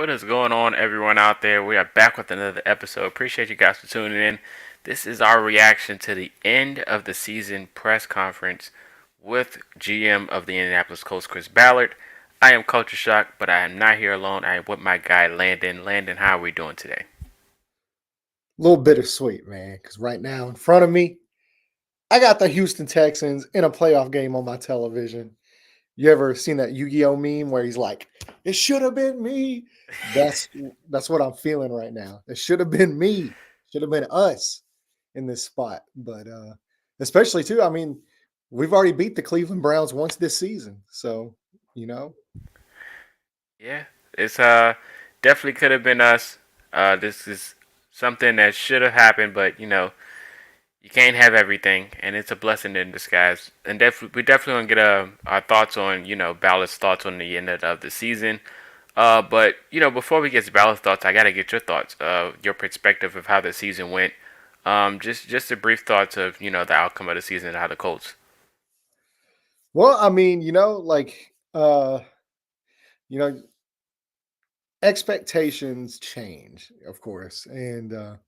What is going on, everyone out there? We are back with another episode. Appreciate you guys for tuning in. This is our reaction to the end of the season press conference with GM of the Indianapolis Colts, Chris Ballard. I am Culture Shock, but I am not here alone. I am with my guy, Landon. Landon, how are we doing today? A little bittersweet, man, because right now in front of me, I got the Houston Texans in a playoff game on my television. You ever seen that Yu-Gi-Oh meme where he's like, "It should have been me"? That's that's what I'm feeling right now. It should have been me. Should have been us in this spot. But especially too, I mean, we've already beat the Cleveland Browns once this season. So, you know, Yeah, it's definitely could have been us. This is something that should have happened, but you can't have everything, and it's a blessing in disguise. And we definitely want to get our thoughts on, Ballard's thoughts on the end of the season. But before we get to Ballard's thoughts, I gotta get your thoughts, your perspective of how the season went. Just a brief thoughts of the outcome of the season and how the Colts. well, I mean, you know, expectations change, of course. And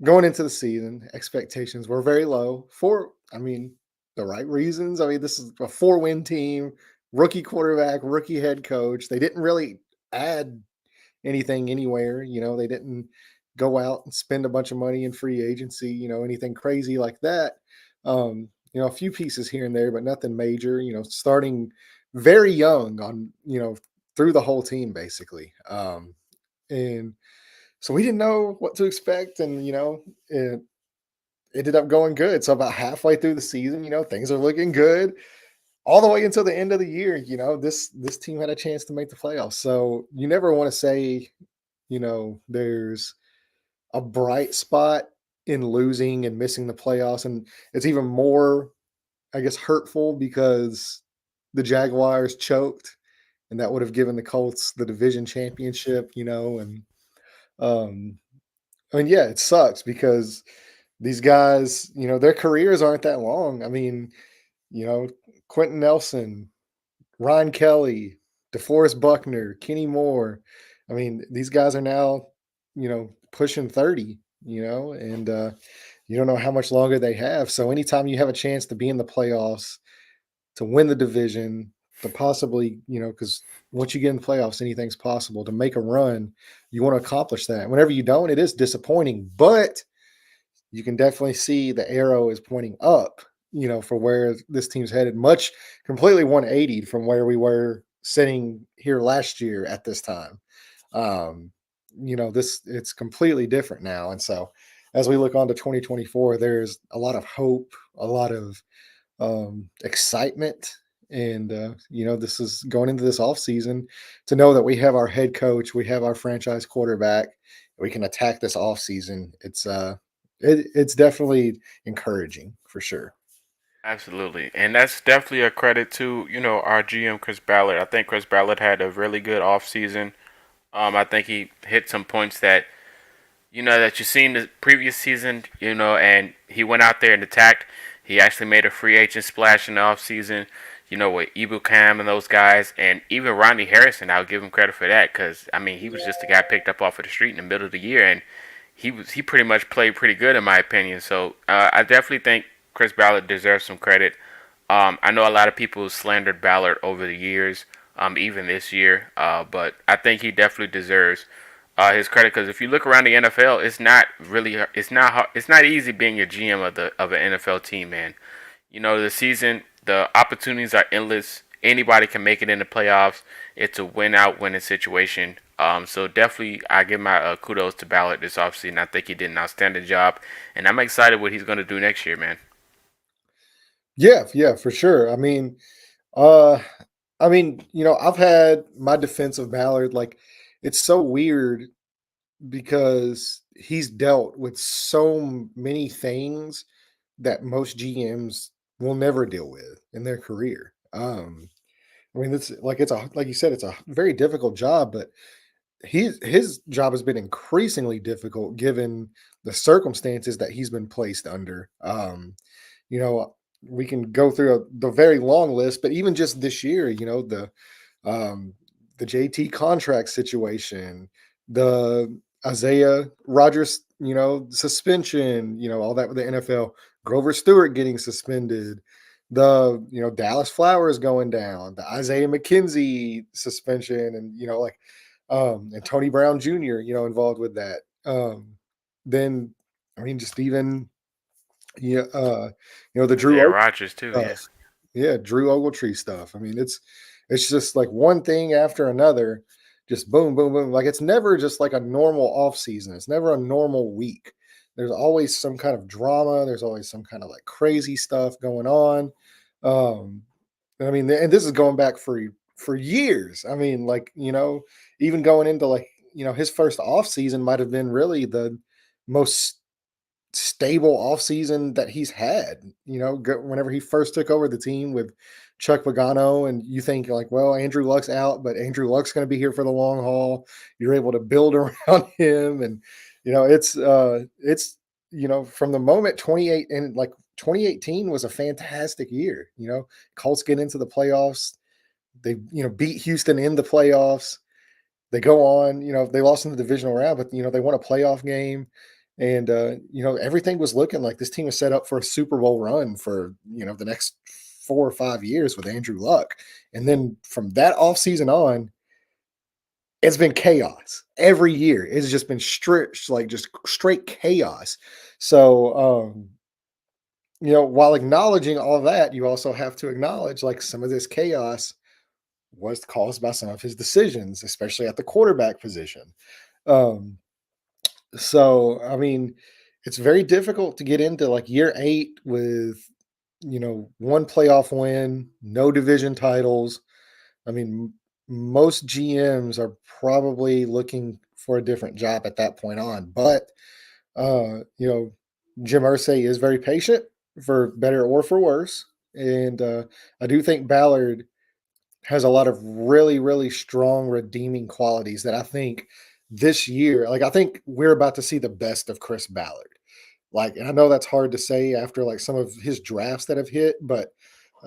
going into the season, expectations were very low for, I mean, the right reasons. I mean, this is a four-win team, rookie quarterback, rookie head coach. They didn't really add anything anywhere. They didn't go out and spend a bunch of money in free agency, anything crazy like that. A few pieces here and there, but nothing major, starting very young on, through the whole team basically. And so we didn't know what to expect, and it ended up going good. So about halfway through the season, things are looking good. All the way until the end of the year, this team had a chance to make the playoffs. So you never want to say, there's a bright spot in losing and missing the playoffs, and it's even more, I guess, hurtful because the Jaguars choked, and that would have given the Colts the division championship, and um, I mean, yeah, it sucks because these guys, their careers aren't that long. I mean, you know, Quentin Nelson, Ron Kelly, DeForest Buckner, Kenny Moore. I mean, these guys are now, pushing 30, and you don't know how much longer they have. So anytime you have a chance to be in the playoffs, to win the division, to possibly, because once you get in the playoffs, anything's possible. To make a run, you want to accomplish that. Whenever you don't, it is disappointing, but you can definitely see the arrow is pointing up, for where this team's headed, much completely 180 from where we were sitting here last year at this time. Um, this it's completely different now. And so as we look on to 2024, there's a lot of hope, a lot of excitement. And, this is going into this off season to know that we have our head coach, we have our franchise quarterback, we can attack this off season. It's definitely encouraging for sure. Absolutely, and that's definitely a credit to our GM Chris Ballard. I think Chris Ballard had a really good offseason. I think he hit some points that that you seen the previous season, and he went out there and attacked. He actually made a free agent splash in the offseason, with Ibukam and those guys, and even Rodney Harrison. I'll give him credit for that because I mean he was just a guy picked up off of the street in the middle of the year, and he pretty much played pretty good in my opinion. So I definitely think Chris Ballard deserves some credit. I know a lot of people slandered Ballard over the years, even this year, but I think he definitely deserves his credit because if you look around the NFL, it's not easy being a GM of an NFL team, man. The season, the opportunities are endless. Anybody can make it in the playoffs. It's a winning situation. So definitely, I give my kudos to Ballard this offseason. I think he did an outstanding job, and I'm excited what he's going to do next year, man. Yeah, for sure. Uh, I've had my defense of Ballard. Like, it's so weird because he's dealt with so many things that most GMs will never deal with in their career. It's like you said, it's a very difficult job, but his job has been increasingly difficult given the circumstances that he's been placed under. You know, we can go through the very long list, but even just this year, the um, the JT contract situation, the Isaiah Rogers, suspension, all that with the NFL, Grover Stewart getting suspended, the Dallas Flowers going down, the Isaiah McKenzie suspension, and and Tony Brown Jr. involved with that. Then I mean, just even yeah, the Drew Isaiah Ogletree Rogers too. Yeah. stuff. Yeah, Drew Ogletree stuff. I mean, it's just like one thing after another, just boom, boom, boom. Like it's never just like a normal off season. It's never a normal week. There's always some kind of drama. There's always some kind of like crazy stuff going on. Um, and I mean, and this is going back for years. I mean, like even going into like his first off season might have been really the most stable offseason that he's had. Whenever he first took over the team with Chuck Pagano, and you think like, well, Andrew Luck's out, but Andrew Luck's going to be here for the long haul. You're able to build around him, and it's from the moment 28 and like 2018 was a fantastic year. Colts get into the playoffs. They beat Houston in the playoffs. They go on, they lost in the divisional round, but they won a playoff game. And everything was looking like this team was set up for a Super Bowl run for, the next 4 or 5 years with Andrew Luck. And then from that offseason on, it's been chaos every year. It's just been strict, like just straight chaos. So while acknowledging all that, you also have to acknowledge like some of this chaos was caused by some of his decisions, especially at the quarterback position. Um, so I mean, it's very difficult to get into like year 8 with one playoff win, no division titles. I mean, most GMs are probably looking for a different job at that point on. But Jim Irsay is very patient, for better or for worse. And I do think Ballard has a lot of really, really strong redeeming qualities that I think this year, like I think we're about to see the best of Chris Ballard. Like, and I know that's hard to say after like some of his drafts that have hit, but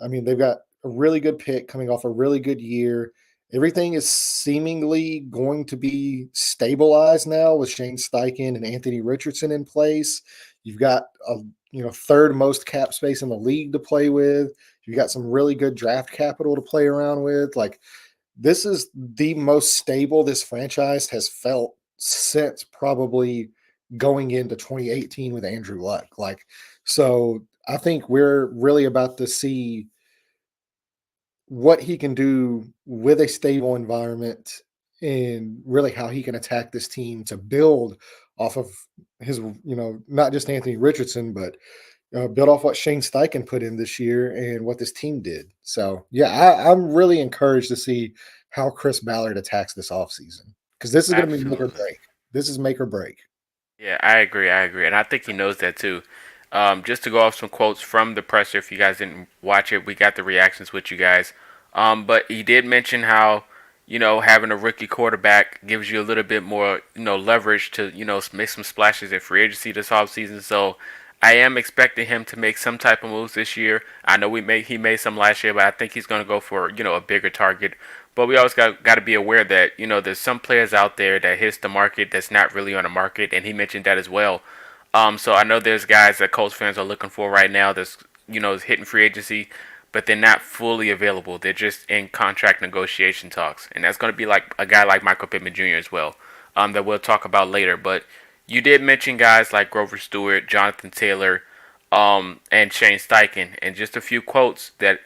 I mean, they've got a really good pick coming off a really good year. Everything is seemingly going to be stabilized now with Shane Steichen and Anthony Richardson in place. You've got a third most cap space in the league to play with. You got some really good draft capital to play around with. Like this is the most stable this franchise has felt since probably going into 2018 with Andrew Luck. Like, so I think we're really about to see what he can do with a stable environment and really how he can attack this team to build off of his, not just Anthony Richardson, but build off what Shane Steichen put in this year and what this team did. So, yeah, I'm really encouraged to see how Chris Ballard attacks this offseason because this is going to be make or Absolutely. break. This is make or break. Yeah, I agree. I agree, and I think he knows that too. Just to go off some quotes from the presser, if you guys didn't watch it, we got the reactions with you guys. But he did mention how having a rookie quarterback gives you a little bit more leverage to make some splashes at free agency this offseason. So I am expecting him to make some type of moves this year. I know he made some last year, but I think he's going to go for a bigger target. But we always got to be aware that there's some players out there that hits the market that's not really on the market, and he mentioned that as well. So I know there's guys that Colts fans are looking for right now that's hitting free agency, but they're not fully available. They're just in contract negotiation talks, and that's going to be like a guy like Michael Pittman Jr. as well, that we'll talk about later. But you did mention guys like Grover Stewart, Jonathan Taylor, and Shane Steichen, and just a few quotes that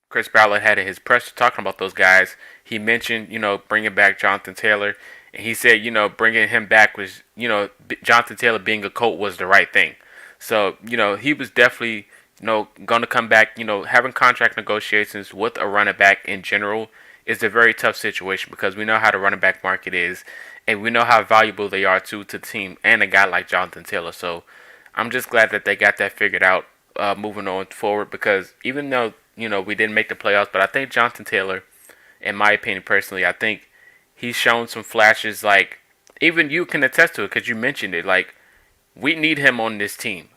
Chris Ballard had in his press talking about those guys. He mentioned, bringing back Jonathan Taylor, and he said, bringing him back was, Jonathan Taylor being a Colt was the right thing. So, he was definitely, going to come back. Having contract negotiations with a running back in general is a very tough situation because we know how the running back market is, and we know how valuable they are to the team and a guy like Jonathan Taylor. So, I'm just glad that they got that figured out moving on forward because even though we didn't make the playoffs, but I think Jonathan Taylor, in my opinion personally, I think he's shown some flashes. Like even you can attest to it because you mentioned it. Like we need him on this team.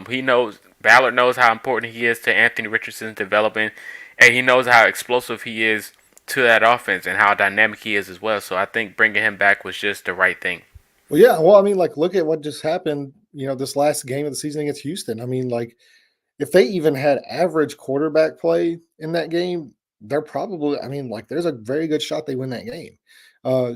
He knows Ballard knows how important he is to Anthony Richardson's development, and he knows how explosive he is to that offense and how dynamic he is as well. So I think bringing him back was just the right thing. Well, yeah. Well, I mean, like, look at what just happened. This last game of the season against Houston. I mean, like, if they even had average quarterback play in that game, they're probably, I mean, like, there's a very good shot they win that game.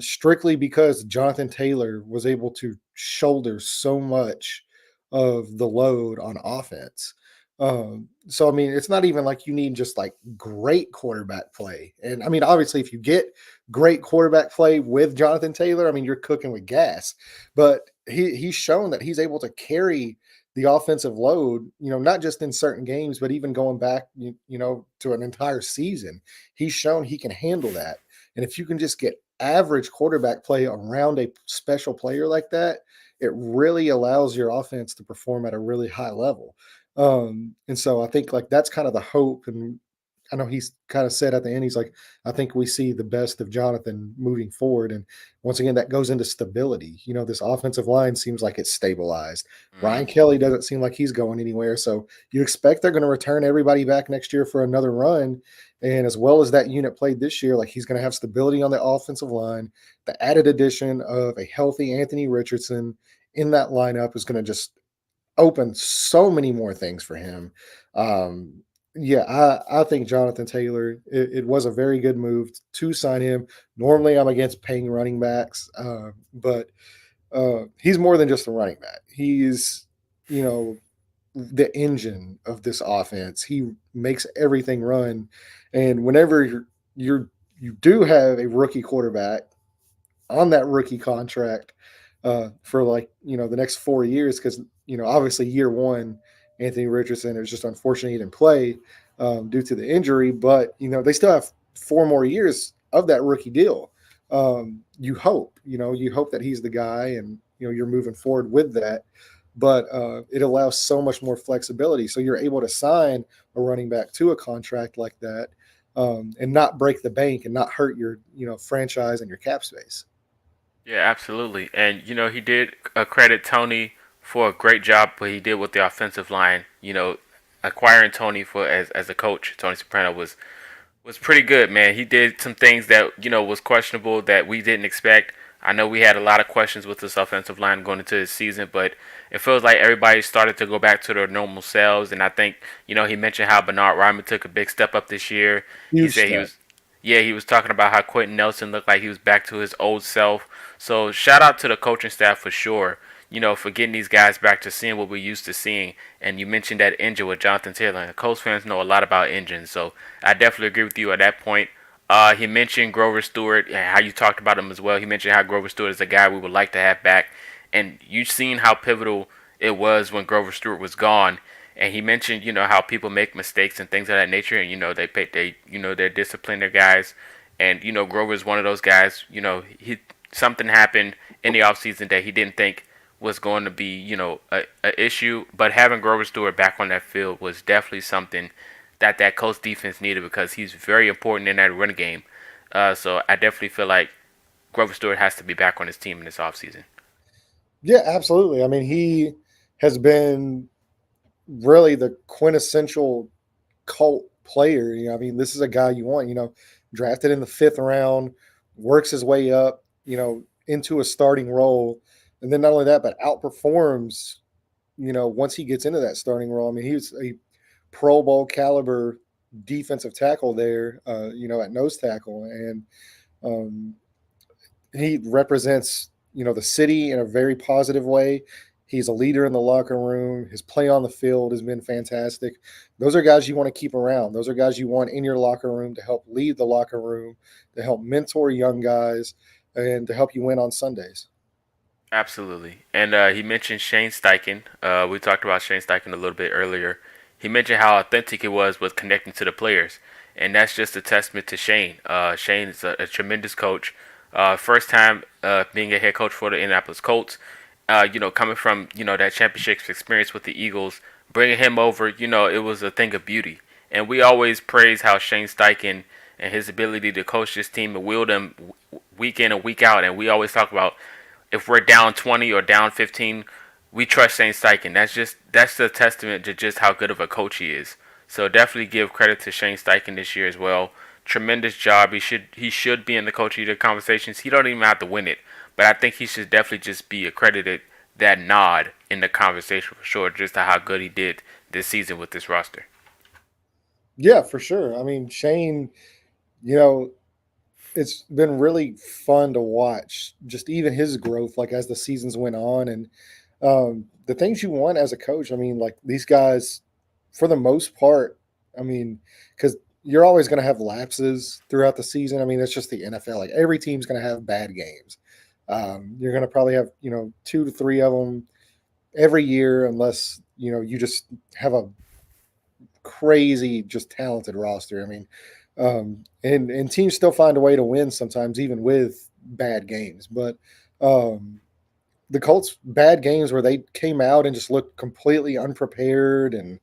Strictly because Jonathan Taylor was able to shoulder so much of the load on offense. So I mean, it's not even like you need just like great quarterback play. And I mean, obviously, if you get great quarterback play with Jonathan Taylor, I mean, you're cooking with gas. But he's shown that he's able to carry the offensive load, not just in certain games, but even going back, to an entire season. He's shown he can handle that. And if you can just get average quarterback play around a special player like that, it really allows your offense to perform at a really high level. And so I think like that's kind of the hope. And I know he's kind of said at the end, he's like, I think we see the best of Jonathan moving forward. And once again, that goes into stability. This offensive line seems like it's stabilized. Ryan Mm. Kelly doesn't seem like he's going anywhere. So you expect they're going to return everybody back next year for another run. And as well as that unit played this year, like he's going to have stability on the offensive line. The added addition of a healthy Anthony Richardson in that lineup is going to just open so many more things for him. Um, yeah, I think Jonathan Taylor, it was a very good move to sign him. Normally, I'm against paying running backs, but he's more than just a running back. He's, you know, the engine of this offense. He makes everything run. And whenever you do have a rookie quarterback on that rookie contract for like the next 4 years because obviously year one Anthony Richardson is just unfortunate he didn't play due to the injury, but they still have 4 more years of that rookie deal. You hope that he's the guy, and you're moving forward with that. But it allows so much more flexibility, so you're able to sign a running back to a contract like that, and not break the bank and not hurt your franchise and your cap space. Yeah, absolutely. And he did credit Tony for a great job what he did with the offensive line. Acquiring Tony for as a coach, Tony Soprano was pretty good, man. He did some things that was questionable that we didn't expect. I know we had a lot of questions with this offensive line going into the season, but it feels like everybody started to go back to their normal selves. And I think he mentioned how Bernard Ryman took a big step up this year. He Huge said he step. was, yeah, he was talking about how Quentin Nelson looked like he was back to his old self. So shout out to the coaching staff for sure. For getting these guys back to seeing what we used to seeing. And you mentioned that engine with Jonathan Taylor. And Colts fans know a lot about engines, so I definitely agree with you at that point. He mentioned Grover Stewart, how you talked about him as well. He mentioned how Grover Stewart is a guy we would like to have back, and you've seen how pivotal it was when Grover Stewart was gone. And he mentioned, how people make mistakes and things of that nature, and they're disciplined their guys, and Grover is one of those guys. He something happened in the offseason that he didn't think was going to be, a issue, but having Grover Stewart back on that field was definitely something that Colts defense needed because he's very important in that run game. So I definitely feel like Grover Stewart has to be back on his team in this offseason. Yeah, absolutely. I mean, he has been really the quintessential cult player. I mean, this is a guy you want, drafted in the fifth round, works his way up, into a starting role. And then not only that, but outperforms, once he gets into that starting role. I mean, he's a Pro Bowl caliber defensive tackle there, at nose tackle. And um, he represents the city in a very positive way. He's a leader in the locker room. His play on the field has been fantastic. Those are guys you want to keep around. Those are guys you want in your locker room to help lead the locker room, to help mentor young guys, and to help you win on Sundays. Absolutely. And he mentioned Shane Steichen. We talked about Shane Steichen a little bit earlier. He mentioned how authentic it was with connecting to the players. And that's just a testament to Shane. Shane is a tremendous coach. First time being a head coach for the Indianapolis Colts. Coming from, that championship experience with the Eagles, bringing him over, it was a thing of beauty. And we always praise how Shane Steichen and his ability to coach this team and wield them week in and week out. And we always talk about if we're down 20 or down 15, we trust Shane Steichen. That's the testament to just how good of a coach he is. So definitely give credit to Shane Steichen this year as well. tremendous job. He should be in the coach of the year conversations. He don't even have to win it, but I think he should definitely just be accredited that nod in the conversation for sure, just to how good he did this season with this roster. Yeah, for sure. I mean, Shane, you know, it's been really fun to watch just even his growth, like as the seasons went on, and the things you want as a coach. I mean, like these guys, for the most part, I mean, because you're always going to have lapses throughout the season. I mean, it's just the NFL. Like every team's going to have bad games. You're going to probably have 2 to 3 of them every year, unless you just have a crazy, just talented roster. I mean, and teams still find a way to win sometimes, even with bad games. But the Colts' bad games where they came out and just looked completely unprepared and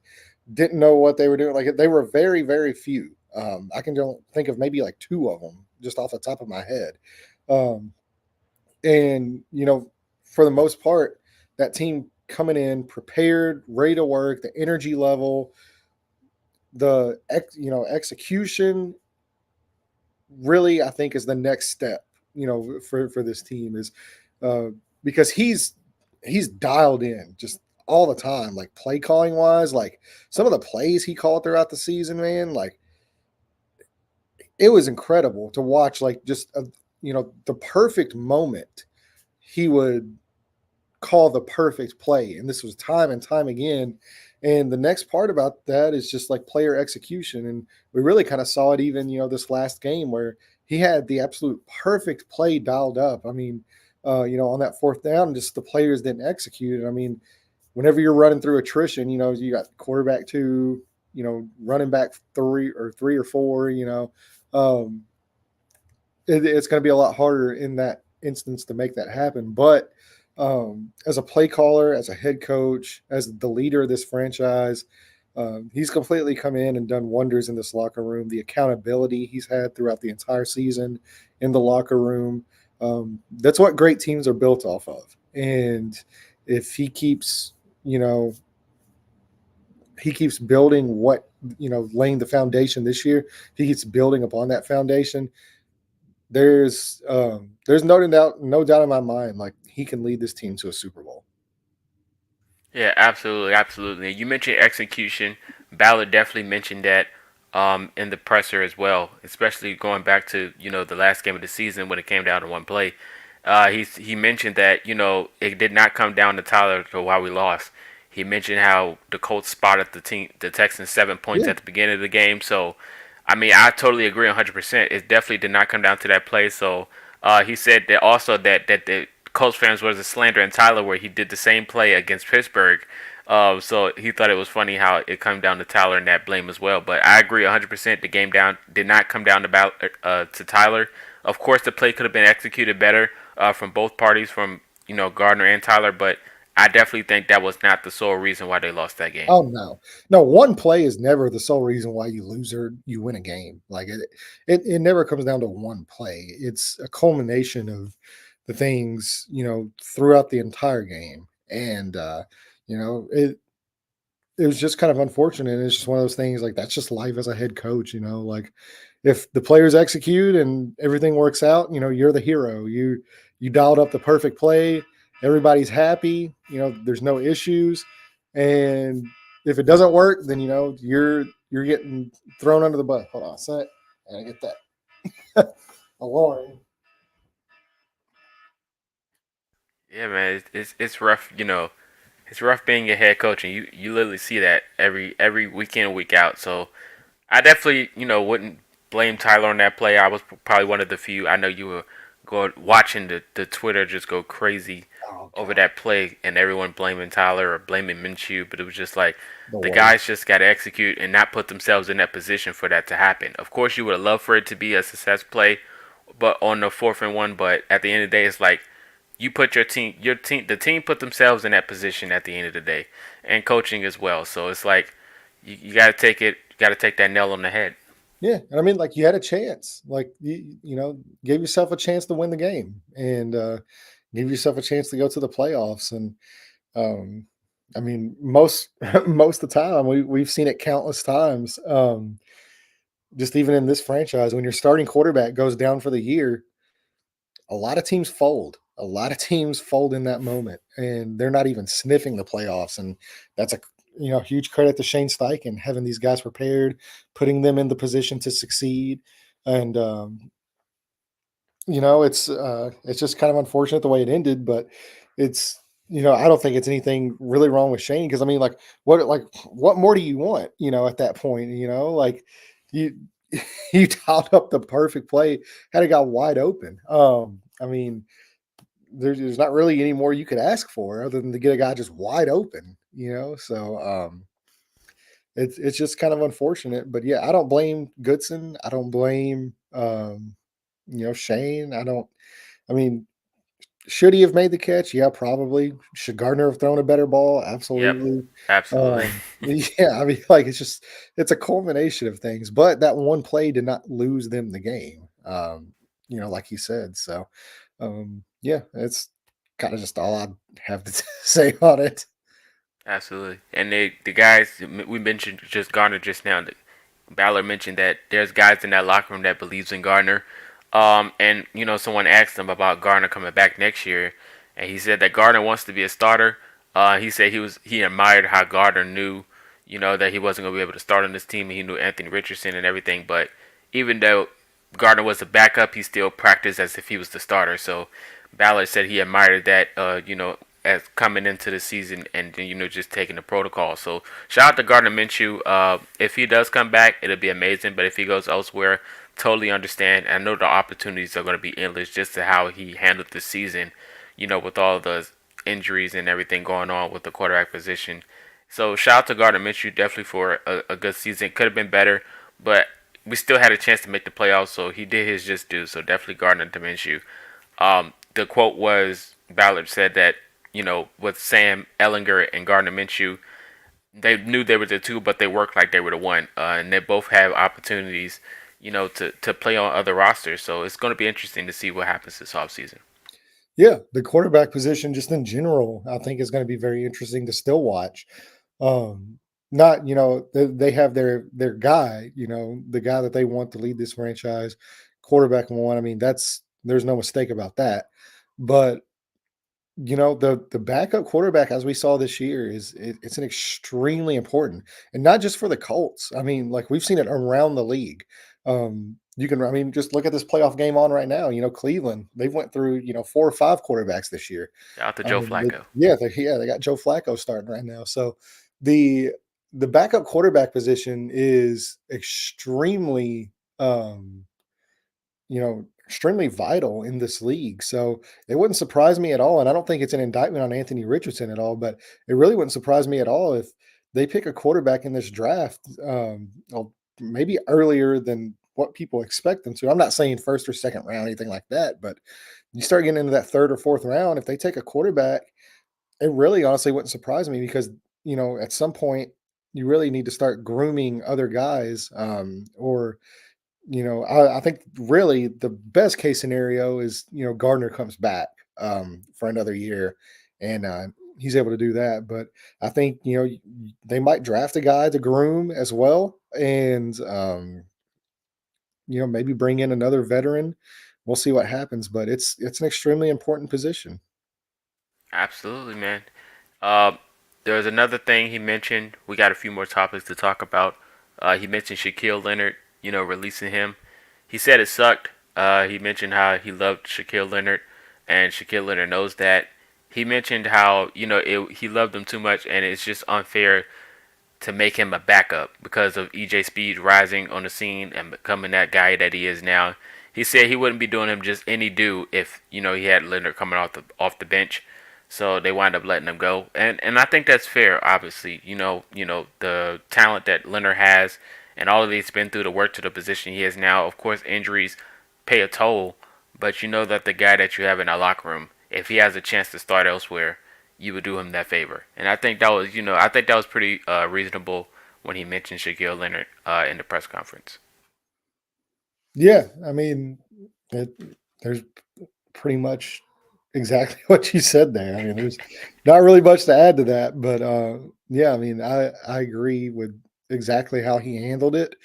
didn't know what they were doing, like they were very, very few. I can don't think of maybe like 2 of them just off the top of my head. Um, and for the most part, that team coming in prepared, ready to work, the energy level, execution really, I think, is the next step, for this team is uh because he's dialed in just all the time, like play calling wise, like some of the plays he called throughout the season, man, like it was incredible to watch, like just the perfect moment he would call the perfect play. And this was time and time again. And the next part about that is just like player execution. And we really kind of saw it even, this last game where he had the absolute perfect play dialed up. I mean, on that fourth down, just the players didn't execute it. I mean, whenever you're running through attrition, you got quarterback two, running back three or four, um, it's going to be a lot harder in that instance to make that happen. But as a play caller, as a head coach, as the leader of this franchise, he's completely come in and done wonders in this locker room. The accountability he's had throughout the entire season in the locker room. That's what great teams are built off of. And if you know, he keeps building laying the foundation this year, he keeps building upon that foundation, there's no doubt in my mind, like he can lead this team to a Super Bowl. Yeah, absolutely, absolutely. You mentioned execution. Ballard definitely mentioned that in the presser as well, especially going back to the last game of the season when it came down to one play. He mentioned that it did not come down to Tyler to why we lost. He mentioned how the Colts spotted the Texans 7 points Yeah. at the beginning of the game. So, I mean, I totally agree 100%. It definitely did not come down to that play. So, he said that also that the Colts fans was a slander in Tyler where he did the same play against Pittsburgh. So he thought it was funny how it come down to Tyler and that blame as well. But I agree 100%. The game did not come down to Tyler. Of course, the play could have been executed better from both parties, from Gardner and Tyler. But I definitely think that was not the sole reason why they lost that game. Oh no, no. One play is never the sole reason why you lose or you win a game. Like it never comes down to one play. It's a culmination of the things throughout the entire game, and it was just kind of unfortunate. It's just one of those things, like that's just life as a head coach, like if the players execute and everything works out, you're the hero. You dialed up the perfect play, everybody's happy, there's no issues. And if it doesn't work, then you're getting thrown under the bus. Hold on a sec. I gotta get that alarm. Yeah, man, it's rough. It's rough being a head coach, and you literally see that every week in week out. So I definitely, wouldn't blame Tyler on that play. I was probably one of the few. I know you were going watching the Twitter just go crazy Oh over god, that play, and everyone blaming Tyler or blaming Minshew. But it was just like the the worst. guys just got to execute and not put themselves in that position for that to happen. Of course, you would have loved for it to be a success play, but on the 4th and 1. But at the end of the day, it's like you put the team put themselves in that position at the end of the day, and coaching as well. So it's like you got to take it, you got to take that nail on the head. Yeah, and I mean, like you had a chance, like gave yourself a chance to win the game, and give yourself a chance to go to the playoffs. And um, I mean, most most of the time we've seen it countless times. just even in this franchise, when your starting quarterback goes down for the year, a lot of teams fold. A lot of teams fold in that moment, and they're not even sniffing the playoffs. And that's a huge credit to Shane Steichen having these guys prepared, putting them in the position to succeed. And it's just kind of unfortunate the way it ended, but it's I don't think it's anything really wrong with Shane because I mean, what more do you want? At that point, you you dialed up the perfect play, had it got wide open. I mean, there's not really any more you could ask for other than to get a guy just wide open. So it's just kind of unfortunate, but yeah, I don't blame Goodson. I don't blame Shane. I mean, should he have made the catch? Yeah, probably. Should Gardner have thrown a better ball? Yep, Absolutely. absolutely. Yeah, I mean, like it's a culmination of things. But that one play did not lose them the game. Like you said. So, yeah, it's kind of just all I have to say on it. Absolutely. And the guys we mentioned just Garner just now. Ballard mentioned that there's guys in that locker room that believes in Gardner. And someone asked him about Gardner coming back next year, and he said that Gardner wants to be a starter. He said he admired how Gardner knew, that he wasn't going to be able to start on this team, and he knew Anthony Richardson and everything. But even though Gardner was a backup, he still practiced as if he was the starter. So Ballard said he admired that, as coming into the season and just taking the protocol. So shout out to Gardner Minshew. If he does come back, it'll be amazing. But if he goes elsewhere, totally understand. I know the opportunities are going to be endless just to how he handled the season. With all the injuries and everything going on with the quarterback position. So shout out to Gardner Minshew definitely for a good season. Could have been better, but we still had a chance to make the playoffs. So he did his just due. So definitely Gardner Minshew. The quote was Ballard said that with Sam Ellinger and Gardner Minshew, they knew they were the two, but they worked like they were the one, and they both have opportunities, to play on other rosters. So it's going to be interesting to see what happens this offseason. Yeah, the quarterback position, just in general, I think is going to be very interesting to still watch. Um, Not, they have their guy, the guy that they want to lead this franchise, quarterback one. I mean, there's no mistake about that. But the backup quarterback, as we saw this year, it's an extremely important, and not just for the Colts. I mean, like we've seen it around the league. I mean, just look at this playoff game on right now. Cleveland, they've went through 4 or 5 quarterbacks this year. Shout out to Joe Flacco. Yeah, they got Joe Flacco starting right now. So the the backup quarterback position is extremely vital in this league. So it wouldn't surprise me at all. And I don't think it's an indictment on Anthony Richardson at all, but it really wouldn't surprise me at all if they pick a quarterback in this draft, well, maybe earlier than what people expect them to. I'm not saying first or second round, anything like that, but you start getting into that third or fourth round, if they take a quarterback, it really honestly wouldn't surprise me because, at some point you really need to start grooming other guys, or I think really the best case scenario is, Gardner comes back for another year and he's able to do that. But I think, they might draft a guy to groom as well. And, maybe bring in another veteran. We'll see what happens, but it's an extremely important position. Absolutely, man. Uh, there was another thing he mentioned. We got a few more topics to talk about. He mentioned Shaquille Leonard, releasing him. He said it sucked. He mentioned how he loved Shaquille Leonard, and Shaquille Leonard knows that. He mentioned how he loved him too much, and it's just unfair to make him a backup because of EJ Speed rising on the scene and becoming that guy that he is now. He said he wouldn't be doing him just any do if he had Leonard coming off the bench. So they wind up letting him go, and I think that's fair. Obviously, the talent that Leonard has, and all of he's been through to work to the position he is now. Of course, injuries pay a toll, but you know that the guy that you have in that locker room, if he has a chance to start elsewhere, you would do him that favor. And I think that was, I think that was pretty reasonable when he mentioned Shaquille Leonard in the press conference. Yeah, I mean, it, there's pretty much exactly what you said there. I mean, there's not really much to add to that, but yeah, I mean, I agree with exactly how he handled it.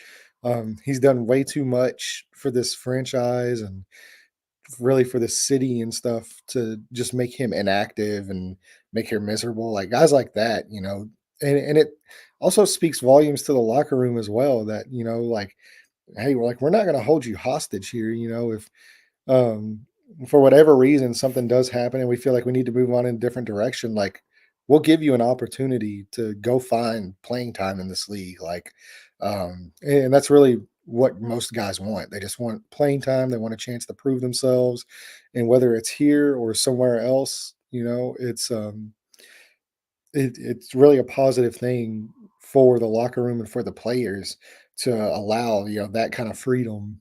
He's done way too much for this franchise and really for the city and stuff to just make him inactive and make him miserable. Like guys like that, and it also speaks volumes to the locker room as well. That like, hey, we're not going to hold you hostage here. If um, for whatever reason something does happen and we feel like we need to move on in a different direction, like we'll give you an opportunity to go find playing time in this league. Like, and that's really what most guys want. They just want playing time. They want a chance to prove themselves, and whether it's here or somewhere else, it's really a positive thing for the locker room and for the players to allow that kind of freedom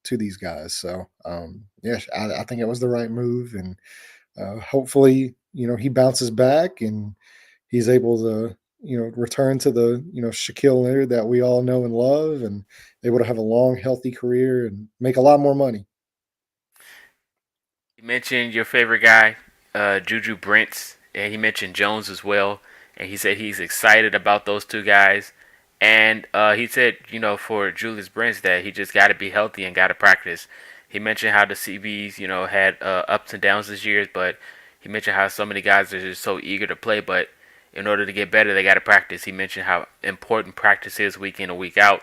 to these guys. So yes, I think it was the right move, and hopefully he bounces back and he's able to return to the Shaquille Leonard that we all know and love, and able to have a long, healthy career and make a lot more money. You mentioned your favorite guy, Juju Brents, and he mentioned Jones as well. And he said he's excited about those two guys. And he said, for Julius Brents that he just got to be healthy and got to practice. He mentioned how the CBs, had ups and downs this year, but he mentioned how so many guys are just so eager to play, but in order to get better, they got to practice. He mentioned how important practice is week in and week out.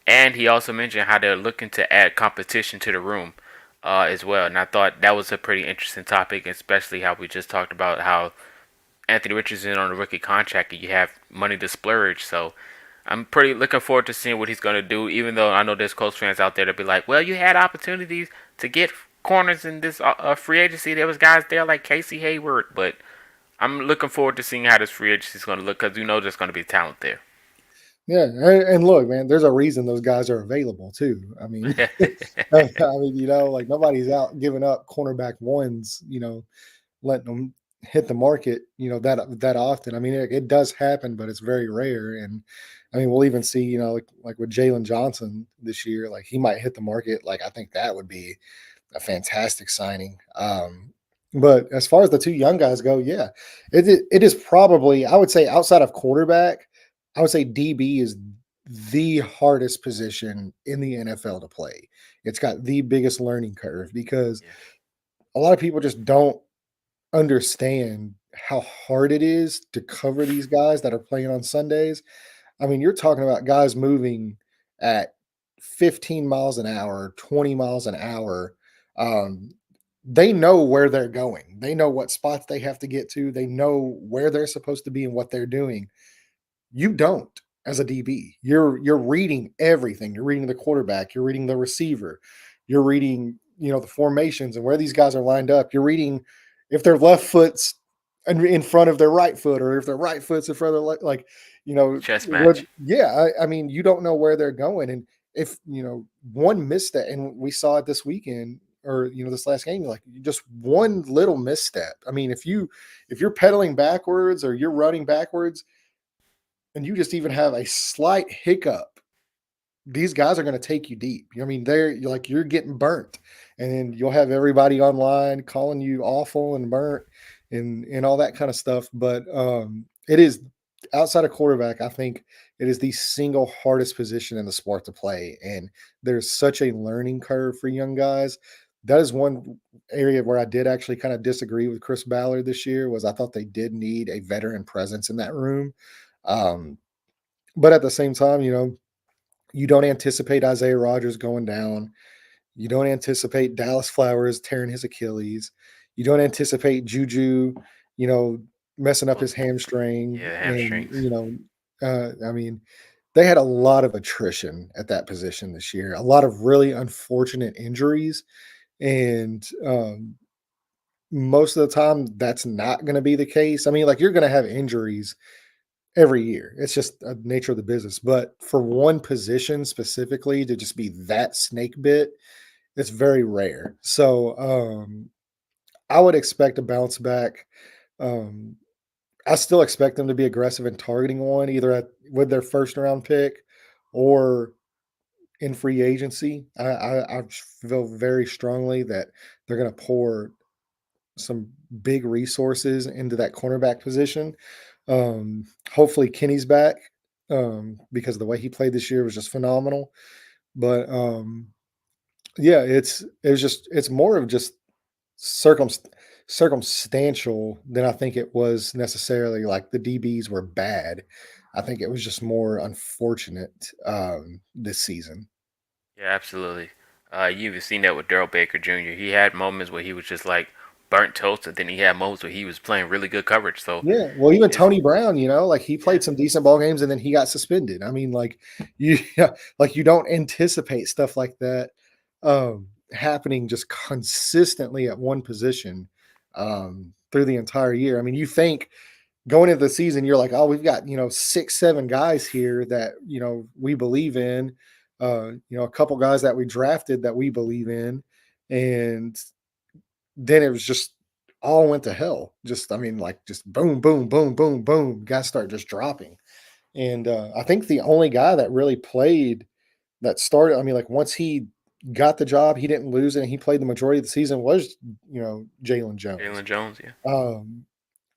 And he also mentioned how they're looking to add competition to the room as well. And I thought that was a pretty interesting topic, especially how we just talked about how Anthony Richardson on a rookie contract and you have money to splurge. So I'm pretty looking forward to seeing what he's going to do, even though I know there's Colts fans out there that be like, well, you had opportunities to get corners in this free agency. There was guys there like Casey Hayward, but I'm looking forward to seeing how this free agency is going to look because there's going to be talent there. Yeah, and look, man, there's a reason those guys are available too. I mean, I mean, like nobody's out giving up cornerback ones, letting them hit the market, that often. I mean, it does happen, but it's very rare. And I mean, we'll even see, like with Jalen Johnson this year, like he might hit the market. Like I think that would be a fantastic signing. But as far as the two young guys go, yeah, it is probably, I would say, outside of quarterback, I would say DB is the hardest position in the NFL to play. It's got the biggest learning curve because Yeah. a lot of people just don't understand how hard it is to cover these guys that are playing on Sundays. I mean, you're talking about guys moving at 15 miles an hour, 20 miles an hour. Um, they know where they're going. They know what spots they have to get to. They know where they're supposed to be and what they're doing. You don't as a DB. You're reading everything. You're reading the quarterback, you're reading the receiver, you're reading, the formations and where these guys are lined up. You're reading if their left foot's in front of their right foot or if their right foot's in front of their like, Chess what match. yeah, I mean, you don't know where they're going. And if, one misstep, and we saw it this weekend or this last game, like just one little misstep. I mean, if you're pedaling backwards or you're running backwards and you just even have a slight hiccup, these guys are going to take you deep. I mean, you're getting burnt, and then you'll have everybody online calling you awful and burnt and all that kind of stuff. But it is outside of quarterback. I think it is the single hardest position in the sport to play, and there's such a learning curve for young guys. That is one area where I did actually kind of disagree with Chris Ballard this year. Was I thought they did need a veteran presence in that room. Um, but at the same time, you don't anticipate Isaiah Rodgers going down. You don't anticipate Dallas Flowers tearing his Achilles. You don't anticipate Juju, you know, messing up Well, his hamstring. yeah, And, hamstrings. I mean, they had a lot of attrition at that position this year, a lot of really unfortunate injuries. And most of the time, that's not going to be the case. I mean, like, you're going to have injuries every year. It's just a nature of the business. But for one position specifically to just be that snake bit, it's very rare. So I would expect a bounce back. Um, I still expect them to be aggressive in targeting one, either with their first round pick or in free agency. I feel very strongly that they're going to pour some big resources into that cornerback position. Hopefully Kenny's back. because the way he played this year was just phenomenal. But yeah, it's more of just circumst circumstantial than I think it was necessarily like the DBs were bad. I think it was just more unfortunate this season. Yeah, absolutely. You even seen that with Daryl Baker Jr. He had moments where he was just like burnt toast, and then he had moments where he was playing really good coverage. So Yeah, well, even it's Tony Brown, like he yeah, played some decent ball games and then he got suspended. I mean, like you, yeah, like you don't anticipate stuff like that happening just consistently at one position through the entire year. I mean, you think going into the season, you're like, oh, we've got 6, 7 guys here that we believe in. A couple guys that we drafted that we believe in, and then it was just all went to hell. Just, I mean, like just boom, boom, boom, boom, boom. Guys start just dropping. And I think the only guy that really played that started, I mean, like once he got the job, he didn't lose it, and he played the majority of the season was, Jalen Jones. Jalen Jones. Yeah, Um,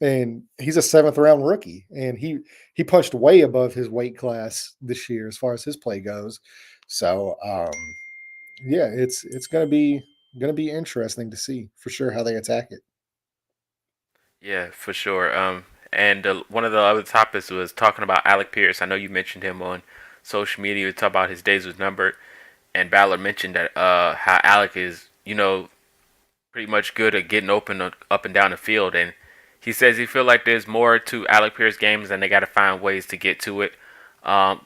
and he's a seventh round rookie, and he punched way above his weight class this year as far as his play goes. So yeah, it's gonna be interesting to see for sure how they attack it. yeah, for sure. And one of the other topics was talking about Alec Pierce. I know you mentioned him on social media. You talk about his days was numbered, and Ballard mentioned that how Alec is, pretty much good at getting open up and down the field, and he says he feel like there's more to Alec Pierce games, and they got to find ways to get to it.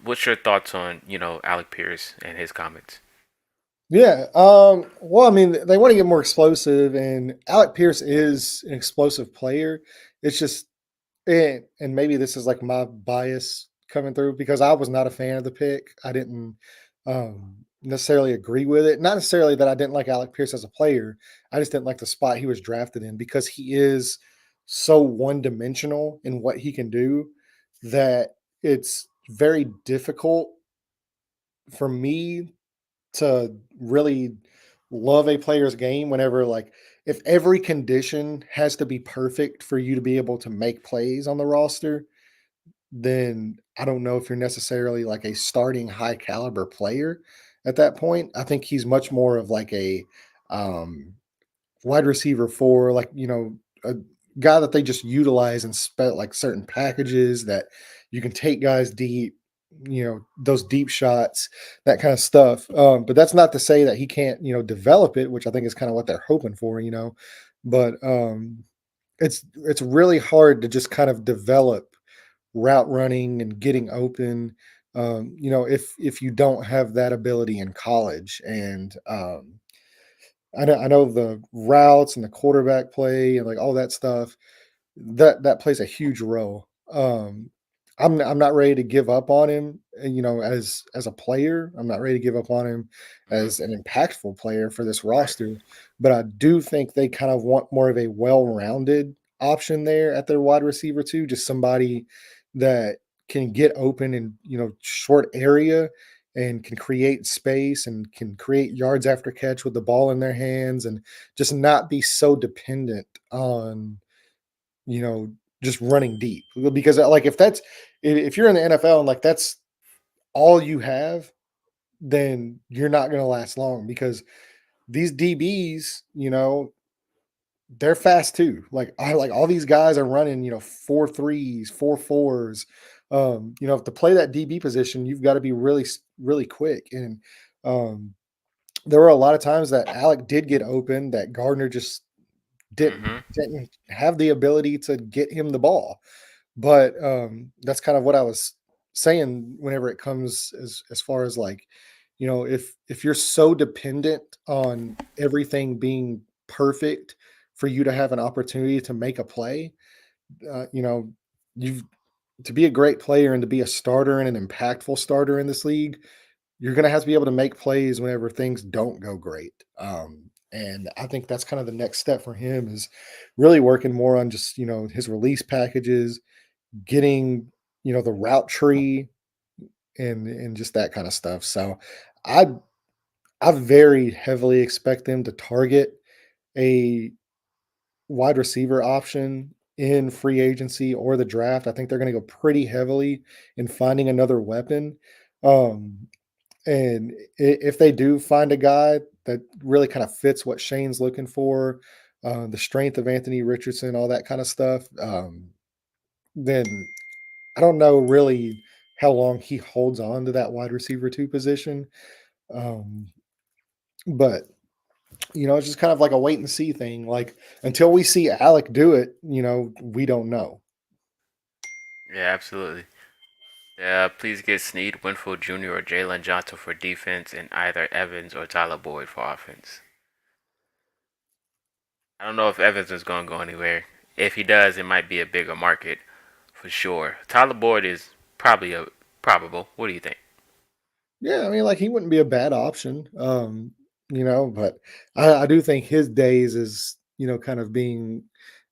What's your thoughts on Alec Pierce and his comments? Yeah. Well, I mean, they want to get more explosive, and Alec Pierce is an explosive player. It's just, and maybe this is like my bias coming through because I was not a fan of the pick. I didn't necessarily agree with it. Not necessarily that I didn't like Alec Pierce as a player. I just didn't like the spot he was drafted in because he is so one dimensional in what he can do that it's very difficult for me to really love a player's game whenever like if every condition has to be perfect for you to be able to make plays on the roster, then I don't know if you're necessarily like a starting high caliber player at that point. I think he's much more of like a um wide receiver for like, a guy that they just utilize and spent like certain packages that you can take guys deep, those deep shots, that kind of stuff. But that's not to say that he can't, develop it, which I think is kind of what they're hoping for. But it's really hard to just kind of develop route running and getting open. If you don't have that ability in college, and I know the routes and the quarterback play and like all that stuff that plays a huge role. I'm not ready to give up on him, as a player. I'm not ready to give up on him Hmm. as an impactful player for this Right. roster, but I do think they kind of want more of a well-rounded option there at their wide receiver too, just somebody that can get open in, short area and can create space and can create yards after catch with the ball in their hands and just not be so dependent on you know, just running deep. Because like if you're in the NFL and like that's all you have, then you're not going to last long because these DBs, they're fast too. Like I like all these guys are running, 4 3s, 4 4s. To play that DB position, you've got to be really quick. And um, there were a lot of times that Alec did get open that Gardner just didn't Hmm. didn't have the ability to get him the ball. But that's kind of what I was saying whenever it comes as far as like, if you're so dependent on everything being perfect for you to have an opportunity to make a play, you've to be a great player and to be a starter and an impactful starter in this league, you're going to have to be able to make plays whenever things don't go great. And I think that's kind of the next step for him is really working more on just, his release packages, getting, the route tree and just that kind of stuff. So I I very heavily expect them to target a wide receiver option in free agency or the draft. I think they're going to go pretty heavily in finding another weapon. Um, and if they do find a guy that really kind of fits what Shane's looking for, the strength of Anthony Richardson, all that kind of stuff, then I don't know really how long he holds on to that wide receiver two position. Um, but it's just kind of like a wait and see thing. Like until we see Alec do it, we don't know. Yeah, absolutely. Yeah, please get Snead, Winfield Jr. or Jalen Johnson for defense, and either Evans or Tyler Boyd for offense. I don't know if Evans is going to go anywhere. If he does, it might be a bigger market for sure. Tyler Boyd is probably a probable. What do you think? Yeah, I mean, like he wouldn't be a bad option. But I do think his days is, kind of being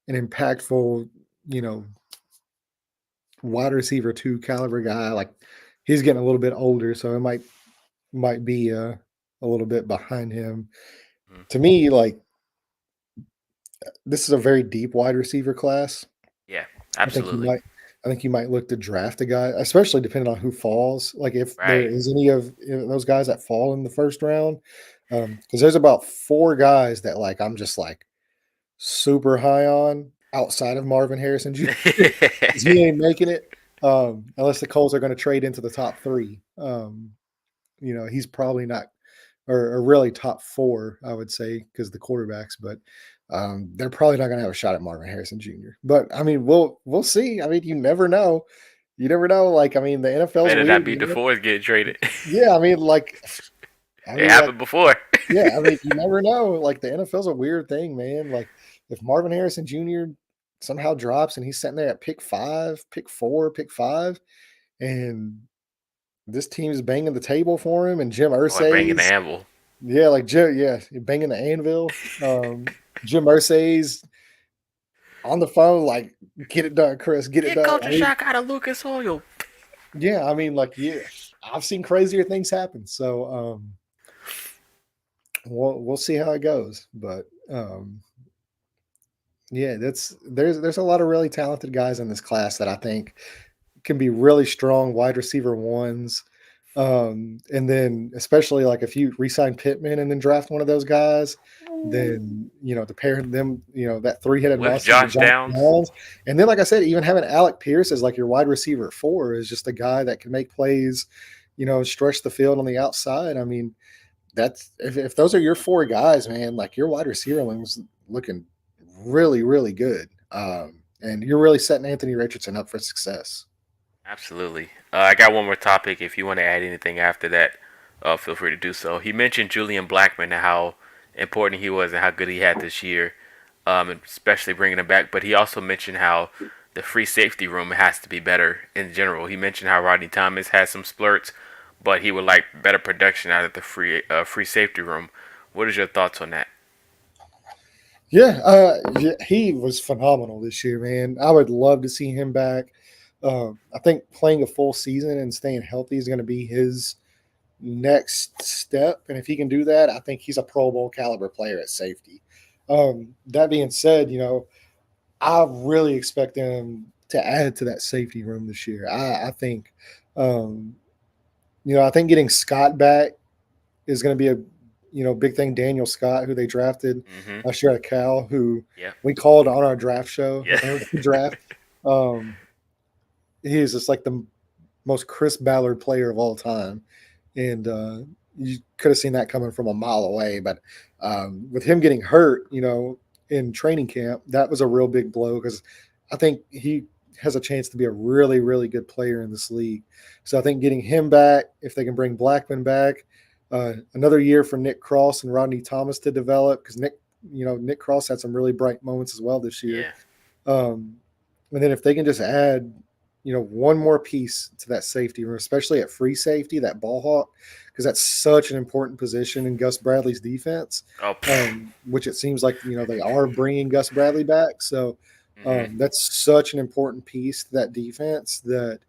an impactful, you know, wide receiver two caliber guy. Like he's getting a little bit older, so it might be a little bit behind him. Mm, To me, like this is a very deep wide receiver class. yeah, I think you absolutely. might I think you might look to draft a guy, especially depending on who falls. Like if there Right. is any of those guys that fall in the first round, because there's about four guys that like I'm just like super high on outside of Marvin Harrison Jr. 'Cause he ain't making it unless the Colts are going to trade into the top three. He's probably not or really top 4, I would say, because the quarterbacks, but, they're probably not gonna have a shot at Marvin Harrison Jr. But, I mean, we'll see. I mean, you never know. You never know, like, I mean, the NFL's Better not weird, be man. DeForest getting traded. Yeah, I It mean, like happened before. yeah, I mean, you never know. Like, the NFL's a weird thing, man. Like, if Marvin Harrison Jr. somehow drops and he's sitting there at pick 5, pick 4, pick 5, and this team is banging the table for him, and Jim Or bringing the Irsay's anvil. yeah, like Jim, yeah, banging the anvil. Jim Irsay's on the phone, like, get it done, Chris, get it Get done. I culture mean, shock out of Lucas Oil. yeah, I mean, like, yeah, I've seen crazier things happen. So, we'll see how it goes. But yeah, there's a lot of really talented guys in this class that I think can be really strong wide receiver ones. And then especially like if you resign Pittman and then draft one of those guys, then to pair them, that three-headed With monster with Josh Josh Downs. Downs. And then like I said, even having Alec Pierce as like your wide receiver at 4 is just a guy that can make plays, stretch the field on the outside. I mean, that's if those are your 4 guys, man, like your wide receiver room's looking really, really good. And you're really setting Anthony Richardson up for success. Absolutely. I got one more topic. If you want to add anything after that, feel free to do so. He mentioned Julian Blackman and how important he was and how good he had this year, and especially bringing him back. But he also mentioned how the free safety room has to be better in general. He mentioned how Rodney Thomas had some splurts, but he would like better production out of the free safety room. What is your thoughts on that? Yeah, he was phenomenal this year, man. I would love to see him back. I think playing a full season and staying healthy is going to be his next step, and if he can do that, I think he's a Pro Bowl caliber player at safety. That being said, I really expect them to add to that safety room this year. I think, um, I think getting Scott back is going to be a big thing. Daniel Scott, who they drafted Mm-hmm. last year at Cal, who Yeah. we called on our draft show Yeah. at the end of the draft. Um, he is just like the most Chris Ballard player of all time, and you could have seen that coming from a mile away. But with him getting hurt, in training camp, that was a real big blow because I think he has a chance to be a really, really good player in this league. So I think getting him back, if they can bring Blackman back, another year for Nick Cross and Rodney Thomas to develop because Nick Cross had some really bright moments as well this year. Yeah. Um, and then if they can just add, one more piece to that safety room, especially at free safety, that ball hawk, because that's such an important position in Gus Bradley's defense, Oh. which it seems like, they are bringing Gus Bradley back. So Mm-hmm. that's such an important piece to that defense that,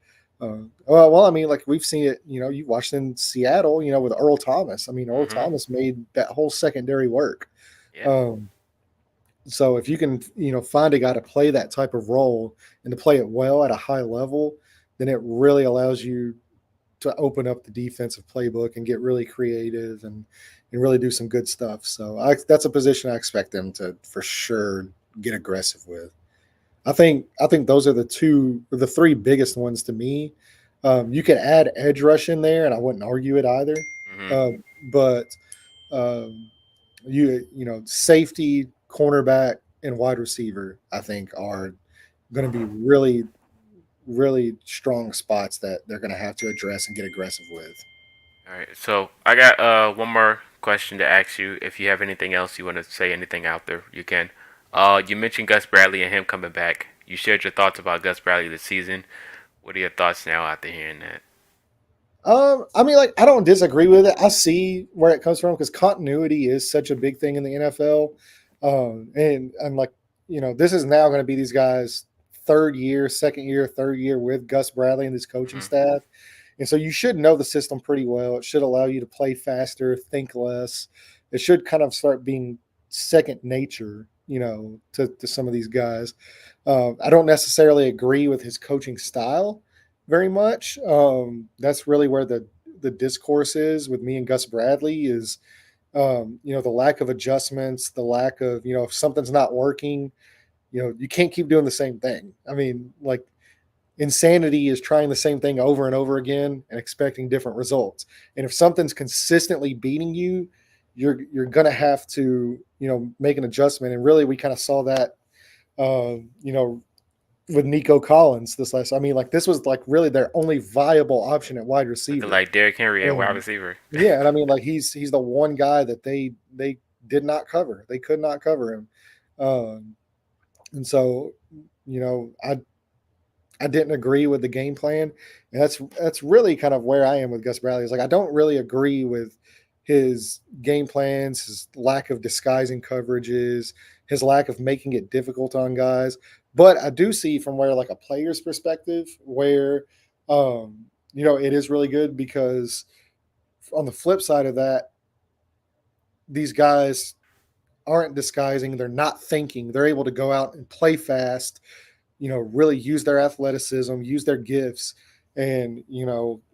well, I mean, like we've seen it, you watched in Seattle, with Earl Thomas. I mean, Earl Mm-hmm. Thomas made that whole secondary work. Yeah. Um, So if you can, find a guy to play that type of role and to play it well at a high level, then it really allows you to open up the defensive playbook and get really creative and really do some good stuff. So that's a position I expect them to for sure get aggressive with. I think those are the three biggest ones to me. You could add edge rush in there, and I wouldn't argue it either. Hmm. Uh, but um, safety, cornerback, and wide receiver, I think are going to be really really strong spots that they're going to have to address and get aggressive with. All right. So I got one more question to ask you. If you have anything else you want to say, anything out there, you can. You mentioned Gus Bradley and him coming back. You shared your thoughts about Gus Bradley this season. What are your thoughts now after hearing that? I mean, like, I don't disagree with it. I see where it comes from because continuity is such a big thing in the NFL. And I'm like, this is now going to be these guys' third year, second year, third year with Gus Bradley and his coaching Hmm. staff. And so you should know the system pretty well. It should allow you to play faster, think less. It should kind of start being second nature, to some of these guys. I don't necessarily agree with his coaching style very much. That's really where the discourse is with me and Gus Bradley is, the lack of adjustments, the lack of, if something's not working, you can't keep doing the same thing. I mean, like, insanity is trying the same thing over and over again and expecting different results. And if something's consistently beating you, you're gonna have to, make an adjustment. And really, we kind of saw that, uh, you know, with Nico Collins this last. I mean, like, this was like really their only viable option at wide Looking receiver. like Derrick Henry at wide And receiver. yeah, and I mean, like, he's the one guy that they did not cover. They could not cover him. Um, and so, I didn't agree with the game plan, and that's really kind of where I am with Gus Bradley. Is like I don't really agree with his game plans, his lack of disguising coverages, his lack of making it difficult on guys. But I do see from where like a player's perspective, where it is really good because on the flip side of that, these guys aren't disguising, they're not thinking, they're able to go out and play fast, really use their athleticism, use their gifts, and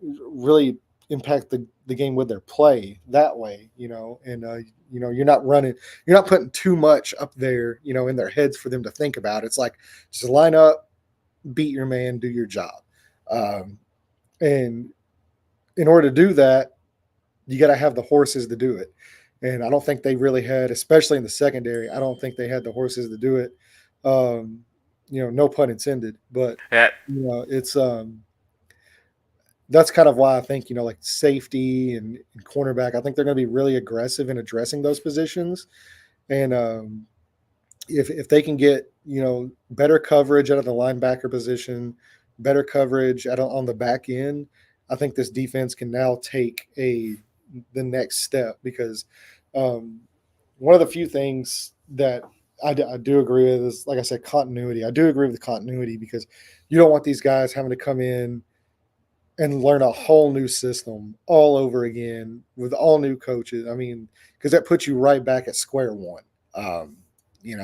really impact the game with their play that way. And you're not putting too much up there, in their heads for them to think about. It's like just line up, beat your man, do your job. And in order to do that, you got to have the horses to do it. And I don't think they really had, especially in the secondary. I don't think they had the horses to do it. Um, no pun intended, but That it's that's kind of why I think like safety and cornerback. I think they're going to be really aggressive in addressing those positions, and if they can get better coverage out of the linebacker position, better coverage on the back end, I think this defense can now take the next step because um, one of the few things that I do agree with is, like I said, continuity. I do agree with the continuity because you don't want these guys having to come in and learn a whole new system all over again with all new coaches. I mean, because that puts you right back at square one, um,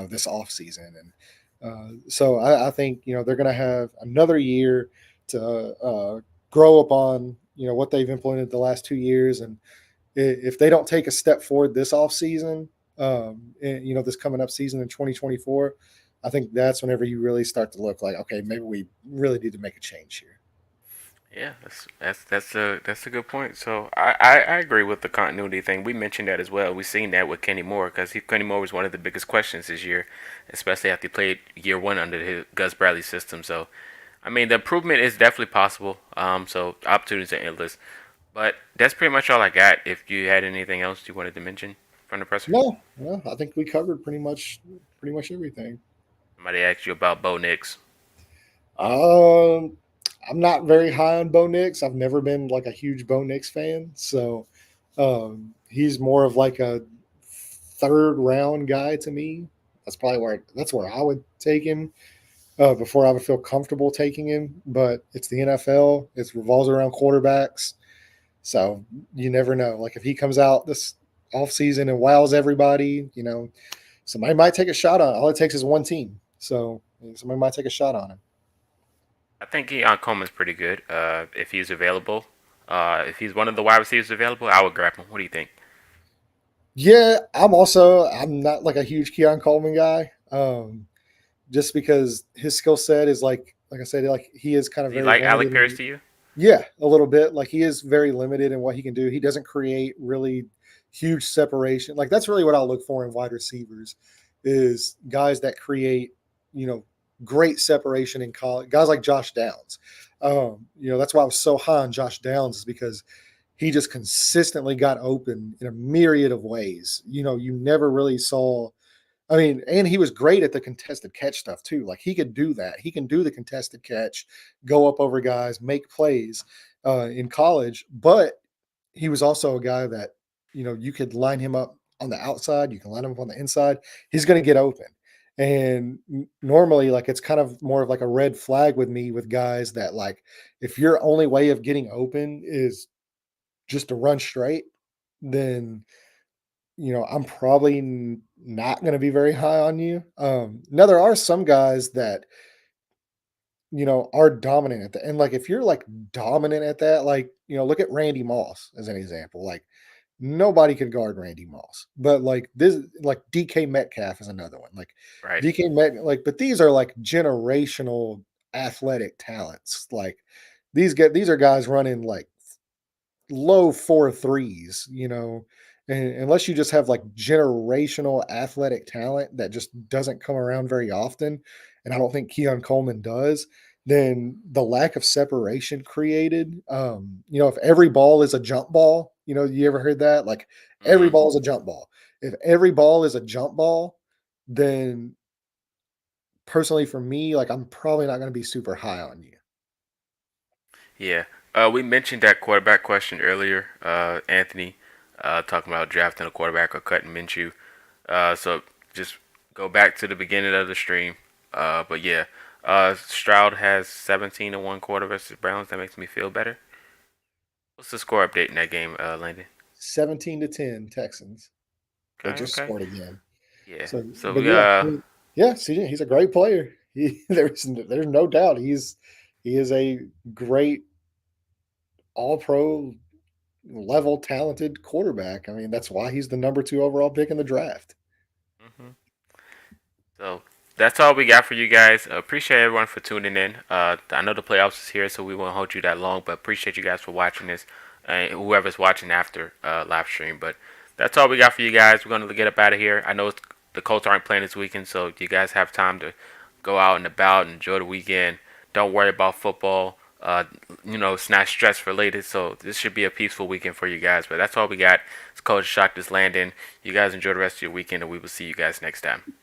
this off season. And so I think, they're going to have another year to grow upon, what they've implemented the last 2 years. And if they don't take a step forward this off season, and, this coming up season in 2024, I think that's whenever you really start to look like, okay, maybe we really need to make a change here. Yeah, that's a good point. So I agree with the continuity thing. We mentioned that as well. We've seen that with Kenny Moore because Kenny Moore was one of the biggest questions this year, especially after he played year one under his Gus Bradley system. So I mean the improvement is definitely possible. So opportunities are endless. But that's pretty much all I got. If you had anything else you wanted to mention from the presser, No, no, I think we covered pretty much everything. somebody asked you about Bo Nix. Um, I'm not very high on Bo Nix. I've never been like a huge Bo Nix fan, so he's more of like a third round guy to me. That's where I would take him before I would feel comfortable taking him. But it's the NFL; it revolves around quarterbacks, so you never know. Like if he comes out this off season and wows everybody, somebody might take a shot on. All it takes is one team, so somebody might take a shot on him. I think Keon Coleman's pretty good. If he's available, if he's one of the wide receivers available, I would grab him. What do you think? Yeah, I'm not like a huge Keon Coleman guy, just because his skill set is like I said, like he is kind Is of he very like Alec limited. Pierce to you? Yeah, a little bit. Like he is very limited in what he can do. He doesn't create really huge separation. Like that's really what I'll look for in wide receivers is guys that create, you know, great separation in college. Guys like Josh Downs. That's why I was so high on Josh Downs is because he just consistently got open in a myriad of ways. You never really saw. I mean, and he was great at the contested catch stuff too. Like he could do that. He can do the contested catch, go up over guys, make plays in college. But he was also a guy that you could line him up on the outside. You can line him up on the inside. He's going to get open. And normally, like it's kind of more of like a red flag with me with guys that like if your only way of getting open is just to run straight, then I'm probably not going to be very high on you. Now there are some guys that are dominant at that, and like if you're like dominant at that, like look at Randy Moss as an example. Like nobody can guard Randy Moss, but like this, like DK Metcalf is another one. Like Right. DK Met, like, but these are like generational athletic talents. Like these are guys running like low 4 threes, and unless you just have like generational athletic talent that just doesn't come around very often, and I don't think Keon Coleman does, then the lack of separation created, if every ball is a jump ball, you ever heard that? Like every Hmm. ball is a jump ball. If every ball is a jump ball, then personally for me, like I'm probably not going to be super high on you. Yeah. We mentioned that quarterback question earlier, Anthony, talking about drafting a quarterback or cutting Minshew. So just go back to the beginning of the stream. But yeah, Stroud has 17-1 quarter versus Browns. That makes me feel better. What's the score update in that game, Landon? 17-10 Texans. They Okay, just okay. scored again. Yeah. So, So but we yeah, yeah, CJ, he's a great player. There's no doubt he is a great all pro level talented quarterback. I mean, that's why he's the number 2 overall pick in the draft. Mhm. So that's all we got for you guys. Appreciate everyone for tuning in. I know the playoffs is here, so we won't hold you that long, but appreciate you guys for watching this. Whoever's watching after live stream, but that's all we got for you guys. We're gonna get up out of here. I know the Colts aren't playing this weekend, so you guys have time to go out and about and enjoy the weekend. Don't worry about football. It's not stress related, so this should be a peaceful weekend for you guys. But that's all we got. It's Coach Shock this landing. You guys enjoy the rest of your weekend, and we will see you guys next time.